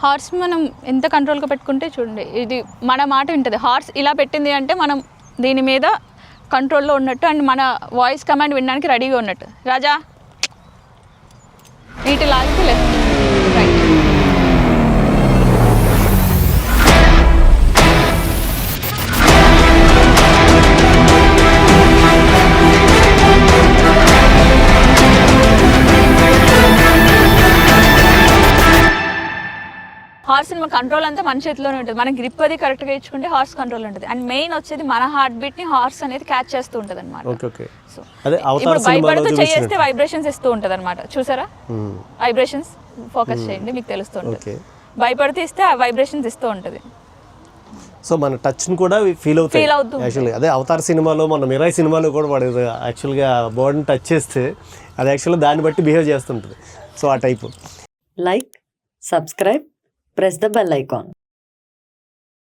Horse మనం ఎంత కంట్రోల్గా పెట్టుకుంటే చూడండి, ఇది మన మాట వింటుంది. హార్స్ ఇలా పెట్టింది అంటే మనం దీని మీద కంట్రోల్లో ఉన్నట్టు అండ్ మన వాయిస్ కమాండ్ వినడానికి రెడీగా ఉన్నట్టు. రాజా ఇటు లాగితే లెఫ్ట్, రైట్. హార్స్ మన కంట్రోల్ అంతా మన చేతిలోనే ఉంటుంది. మన గ్రిప్ అది కరెక్ట్గా ఇచ్చుకుంటే హార్స్ కంట్రోల్ ఉంటుంది. అండ్ మెయిన్ వచ్చేది మన హార్ట్ బీట్ ని హార్స్ అనేది క్యాచ్ చేస్తూ ఉంటుంది అనమాట. సో ఇప్పుడు భయపడుతూ చేస్తే వైబ్రేషన్స్ ఇస్తూ ఉంటుంది అనమాట. చూసారా, వైబ్రేషన్స్ ఫోకస్ చేయండి, మీకు తెలుస్తూ ఉంటుంది. భయపడుతూ ఇస్తే ఆ వైబ్రేషన్స్ ఇస్తూ ఉంటుంది. సో మన టచ్ని కూడా ఫీల్ అవుతుంది యాక్చువల్గా. అదే అవతార్ సినిమాలో, మన మిరాయి సినిమాలో కూడా వాడు యాక్చువల్గా బాడీని టచ్ చేస్తే అది యాక్చువల్గా దాన్ని బట్టి బిహేవ్ చేస్తుంటుంది. సో ఆ type. Like, subscribe, press the bell icon.